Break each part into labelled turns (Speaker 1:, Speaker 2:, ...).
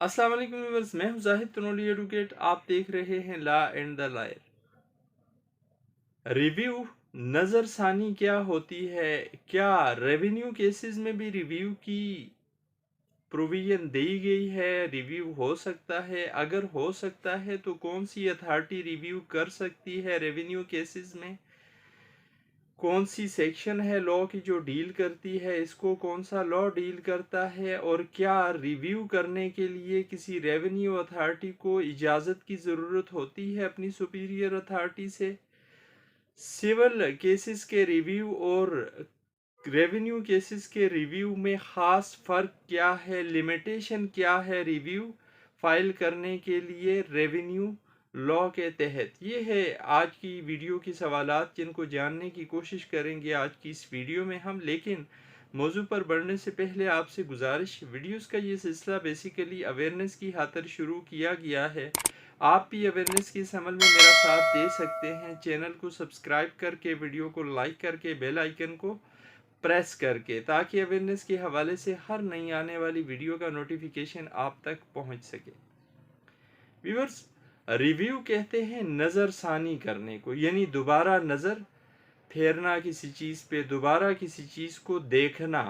Speaker 1: अस्सलाम वालेकुम व्यूअर्स, मैं हूं जाहिद तनोली एडवोकेट। आप देख रहे हैं law and the lawyer. Review नज़रसानी क्या होती है? क्या रेवेन्यू केसेस में भी रिव्यू की प्रोविजन दी गई है? रिव्यू हो सकता है? अगर हो सकता है तो कौन सी अथॉरिटी रिव्यू कर सकती है रेवेन्यू केसेस में? कौन सी सेक्शन है लॉ की जो डील करती है इसको? कौन सा लॉ डील करता है? और क्या रिव्यू करने के लिए किसी रेवेन्यू अथॉरिटी को इजाज़त की ज़रूरत होती है अपनी सुपीरियर अथॉरिटी से? सिविल केसेस के रिव्यू और रेवेन्यू केसेस के रिव्यू में ख़ास फ़र्क क्या है? लिमिटेशन क्या है रिव्यू फाइल करने के लिए रेवेन्यू लॉ के तहत? ये है आज की वीडियो की सवालात जिनको जानने की कोशिश करेंगे आज की इस वीडियो में हम। लेकिन मौजू पर बढ़ने से पहले आपसे गुजारिश, वीडियोस का ये सिलसिला बेसिकली अवेयरनेस की खातिर शुरू किया गया है। आप भी अवेयरनेस की इस अमल में मेरा साथ दे सकते हैं चैनल को सब्सक्राइब करके, वीडियो को लाइक करके, बेल आइकन को प्रेस करके, ताकि अवेयरनेस के हवाले से हर नई आने वाली वीडियो का नोटिफिकेशन आप तक पहुंच सके। व्यूअर्स, रिव्यू कहते हैं नज़रसानी करने को, यानी दोबारा नज़र फेरना किसी चीज़ पे, दोबारा किसी चीज़ को देखना।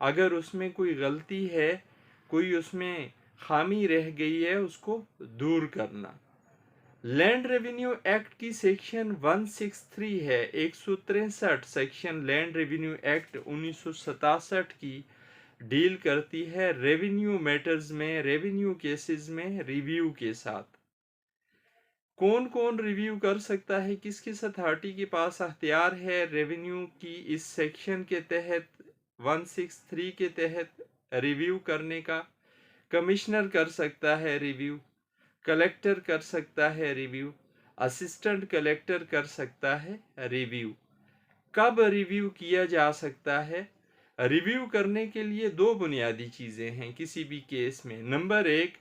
Speaker 1: अगर उसमें कोई गलती है, कोई उसमें खामी रह गई है, उसको दूर करना। लैंड रेवेन्यू एक्ट की सेक्शन 163 है, 163 सेक्शन लैंड रेवेन्यू एक्ट 1967 की डील करती है रेवेन्यू मैटर्स में, रेवेन्यू केसेस में रिव्यू के साथ। कौन कौन रिव्यू कर सकता है, किस किस अथॉरिटी के पास अख्तियार है रेवेन्यू की इस सेक्शन के तहत, 163 के तहत रिव्यू करने का? कमिश्नर कर सकता है रिव्यू, कलेक्टर कर सकता है रिव्यू, असिस्टेंट कलेक्टर कर सकता है रिव्यू। कब रिव्यू किया जा सकता है? रिव्यू करने के लिए दो बुनियादी चीज़ें हैं किसी भी केस में। नंबर एक,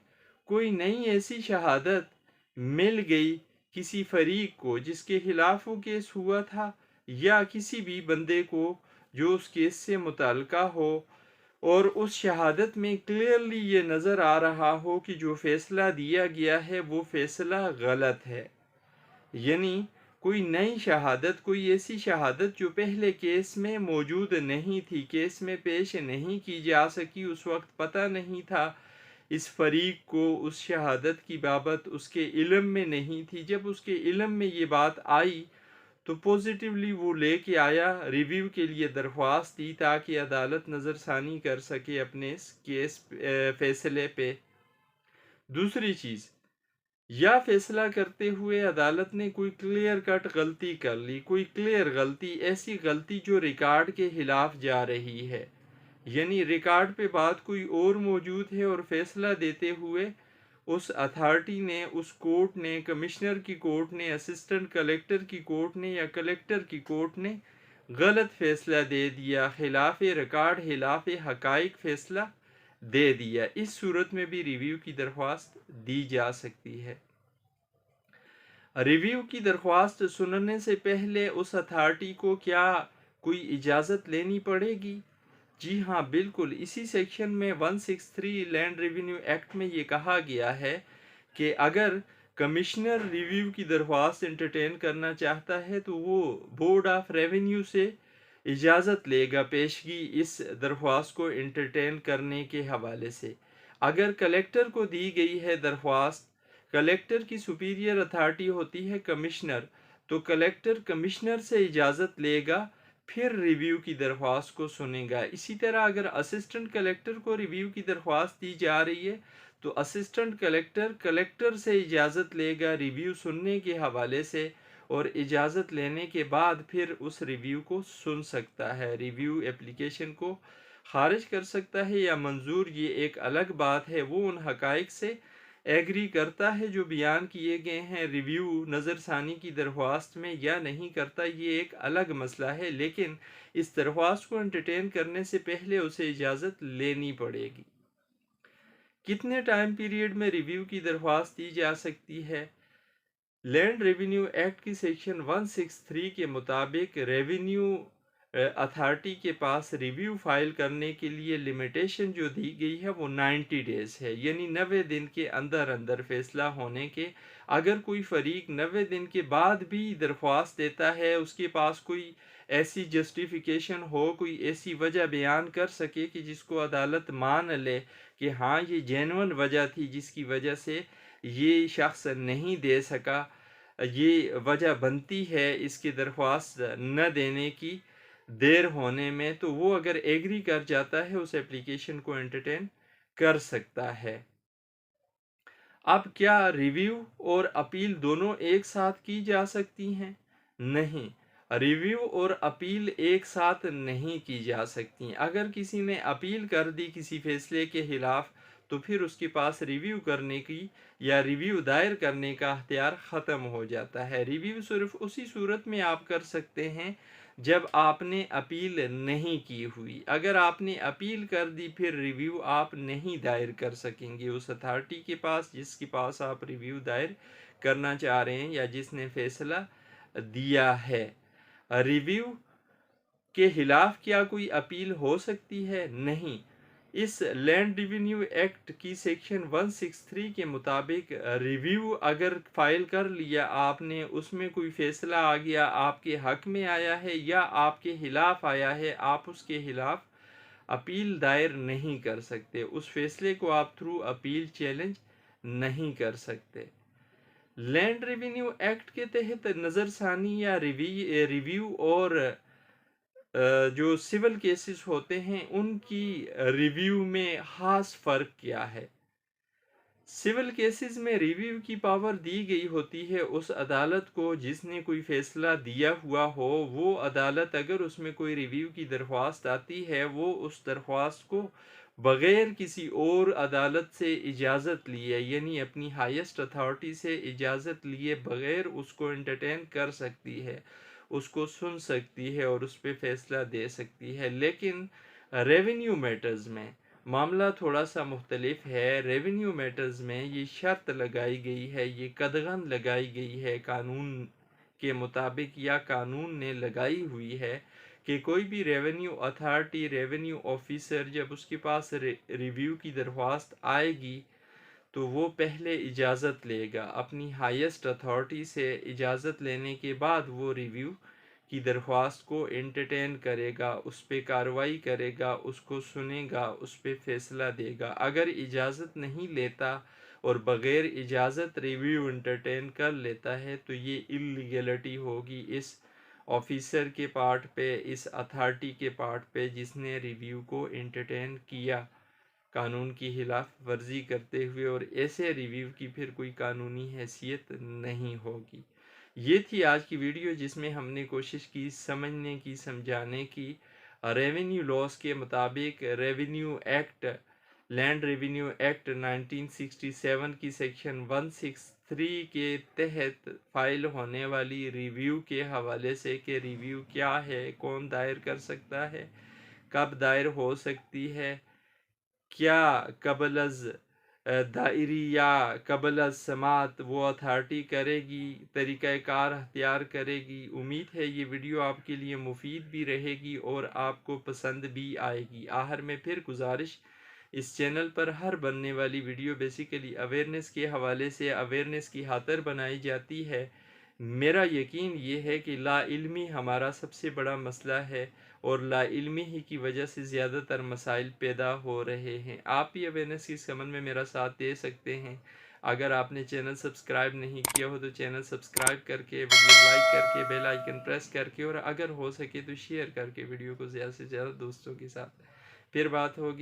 Speaker 1: कोई नई ऐसी शहादत मिल गई किसी फरीक को जिसके खिलाफ वो केस हुआ था, या किसी भी बंदे को जो उस केस से मुतल्लिका हो, और उस शहादत में क्लियरली ये नज़र आ रहा हो कि जो फ़ैसला दिया गया है वो फ़ैसला गलत है। यानी कोई नई शहादत, कोई ऐसी शहादत जो पहले केस में मौजूद नहीं थी, केस में पेश नहीं की जा सकी, उस वक्त पता नहीं था इस फरीक को उस शहादत की बाबत, उसके इल्म में नहीं थी। जब उसके इल्म में ये बात आई तो पॉजिटिवली वो लेके आया, रिव्यू के लिए दरख्वास्त दी ताकि अदालत नज़रसानी कर सके अपने इस केस फैसले पे। दूसरी चीज़, या फैसला करते हुए अदालत ने कोई क्लियर कट गलती कर ली, कोई क्लियर गलती, ऐसी गलती जो रिकॉर्ड के खिलाफ जा रही है, यानी रिकॉर्ड पे बात कोई और मौजूद है और फैसला देते हुए उस अथॉरिटी ने, उस कोर्ट ने, कमिश्नर की कोर्ट ने, असिस्टेंट कलेक्टर की कोर्ट ने या कलेक्टर की कोर्ट ने गलत फैसला दे दिया, खिलाफ रिकॉर्ड, खिलाफ हकाइक फैसला दे दिया। इस सूरत में भी रिव्यू की दरख्वास्त दी जा सकती है। रिव्यू की दरख्वास्त सुनने से पहले उस अथॉरिटी को क्या कोई इजाज़त लेनी पड़ेगी? जी हाँ, बिल्कुल। इसी सेक्शन में 163 लैंड रेवेन्यू एक्ट में ये कहा गया है कि अगर कमिश्नर रिव्यू की दरख्वास्त एंटरटेन करना चाहता है तो वो बोर्ड ऑफ रेवेन्यू से इजाज़त लेगा पेशगी इस दरख्वास्त को एंटरटेन करने के हवाले से। अगर कलेक्टर को दी गई है दरख्वास्त, कलेक्टर की सुपीरियर अथॉरिटी होती है कमिश्नर, तो कलेक्टर कमिश्नर से इजाज़त लेगा, फिर रिव्यू की दरख्वास्त को सुनेगा। इसी तरह अगर असिस्टेंट कलेक्टर को रिव्यू की दरख्वास्त दी जा रही है तो असिस्टेंट कलेक्टर कलेक्टर से इजाज़त लेगा रिव्यू सुनने के हवाले से, और इजाज़त लेने के बाद फिर उस रिव्यू को सुन सकता है, रिव्यू एप्लीकेशन को खारिज कर सकता है या मंजूर, ये एक अलग बात है। वो उन हकाइक से एग्री करता है जो बयान किए गए हैं रिव्यू नज़रसानी की दरख्वास्त में, या नहीं करता, ये एक अलग मसला है। लेकिन इस दरख्वास्त को एंटरटेन करने से पहले उसे इजाज़त लेनी पड़ेगी। कितने टाइम पीरियड में रिव्यू की दरख्वास्त दी जा सकती है? लैंड रेवेन्यू एक्ट की सेक्शन 163 के मुताबिक रेवेन्यू अथॉरिटी के पास रिव्यू फाइल करने के लिए लिमिटेशन जो दी गई है वो 90 डेज़ है, यानी 90 दिन के अंदर अंदर फैसला होने के। अगर कोई फरीक 90 दिन के बाद भी दरख्वास्त देता है, उसके पास कोई ऐसी जस्टिफिकेशन हो, कोई ऐसी वजह बयान कर सके कि जिसको अदालत मान ले कि हाँ ये जेन्युइन वजह थी जिसकी वजह से ये शख्स नहीं दे सका, ये वजह बनती है इसकी दरख्वास्त न देने की देर होने में, तो वो अगर एग्री कर जाता है उस एप्लीकेशन को एंटरटेन कर सकता है। अब क्या रिव्यू और अपील दोनों एक साथ की जा सकती हैं? नहीं, रिव्यू और अपील एक साथ नहीं की जा सकती। अगर किसी ने अपील कर दी किसी फैसले के खिलाफ, तो फिर उसके पास रिव्यू करने की या रिव्यू दायर करने का अख्तियार ख़त्म हो जाता है। रिव्यू सिर्फ उसी सूरत में आप कर सकते हैं जब आपने अपील नहीं की हुई। अगर आपने अपील कर दी फिर रिव्यू आप नहीं दायर कर सकेंगे उस अथॉरिटी के पास जिसके पास आप रिव्यू दायर करना चाह रहे हैं या जिसने फैसला दिया है। रिव्यू के खिलाफ क्या कोई अपील हो सकती है? नहीं। इस लैंड रेवेन्यू एक्ट की सेक्शन 163 के मुताबिक रिव्यू अगर फाइल कर लिया आपने, उसमें कोई फैसला आ गया आपके हक में आया है या आपके खिलाफ आया है, आप उसके खिलाफ अपील दायर नहीं कर सकते, उस फैसले को आप थ्रू अपील चैलेंज नहीं कर सकते। लैंड रेवेन्यू एक्ट के तहत नज़रसानी या रिव्यू और जो सिविल केसेस होते हैं उनकी रिव्यू में ख़ास फ़र्क क्या है? सिविल केसेस में रिव्यू की पावर दी गई होती है उस अदालत को जिसने कोई फ़ैसला दिया हुआ हो। वो अदालत अगर उसमें कोई रिव्यू की दरख्वास्त आती है, वो उस दरख्वास्त को बग़ैर किसी और अदालत से इजाज़त लिए, यानी अपनी हाईएस्ट अथॉरिटी से इजाज़त लिए बग़ैर उसको एंटरटेन कर सकती है, उसको सुन सकती है और उस पर फैसला दे सकती है। लेकिन रेवेन्यू मैटर्स में मामला थोड़ा सा मुख्तलिफ है। रेवेन्यू मैटर्स में ये शर्त लगाई गई है, ये कदगन लगाई गई है कानून के मुताबिक, या कानून ने लगाई हुई है कि कोई भी रेवेन्यू अथॉरिटी, रेवेन्यू ऑफिसर जब उसके पास रिव्यू की दरख्वास्त आएगी तो वो पहले इजाज़त लेगा, अपनी हाईएस्ट अथॉरिटी से इजाज़त लेने के बाद वो रिव्यू की दरख्वास्त को एंटरटेन करेगा, उस पर कार्रवाई करेगा, उसको सुनेगा, उस पर फैसला देगा। अगर इजाज़त नहीं लेता और बग़ैर इजाज़त रिव्यू एंटरटेन कर लेता है तो ये इलीगलिटी होगी इस ऑफिसर के पार्ट पे, इस अथॉरिटी के पार्ट पे जिसने रिव्यू को एंटरटेन किया कानून की खिलाफ वर्जी करते हुए, और ऐसे रिव्यू की फिर कोई कानूनी हैसियत नहीं होगी। ये थी आज की वीडियो जिसमें हमने कोशिश की समझने की, समझाने की रेवेन्यू लॉस के मुताबिक revenue act, land revenue act 1967 की सेक्शन 163 के तहत फाइल होने वाली रिव्यू के हवाले से कि रिव्यू क्या है, कौन दायर कर सकता है, कब दायर हो सकती है, क्या कबल अज़ दायरी या कबल अज़ समात वो अथॉरिटी करेगी, तरीक़ाकार अख्तियार करेगी। उम्मीद है ये वीडियो आपके लिए मुफीद भी रहेगी और आपको पसंद भी आएगी। आखिर में फिर गुजारिश, इस चैनल पर हर बनने वाली वीडियो बेसिकली अवेयरनेस के हवाले से, अवेयरनेस की खातिर बनाई जाती है। मेरा यकीन ये है कि लाइल्मी हमारा सबसे बड़ा मसला है और लाइल्मी ही की वजह से ज़्यादातर मसाइल पैदा हो रहे हैं। आप भी अवेयरनेस की समझ में मेरा साथ दे सकते हैं। अगर आपने चैनल सब्सक्राइब नहीं किया हो तो चैनल सब्सक्राइब करके, वीडियो लाइक करके, बेल आइकन प्रेस करके, और अगर हो सके तो शेयर करके वीडियो को ज़्यादा से ज़्यादा दोस्तों के साथ। फिर बात होगी।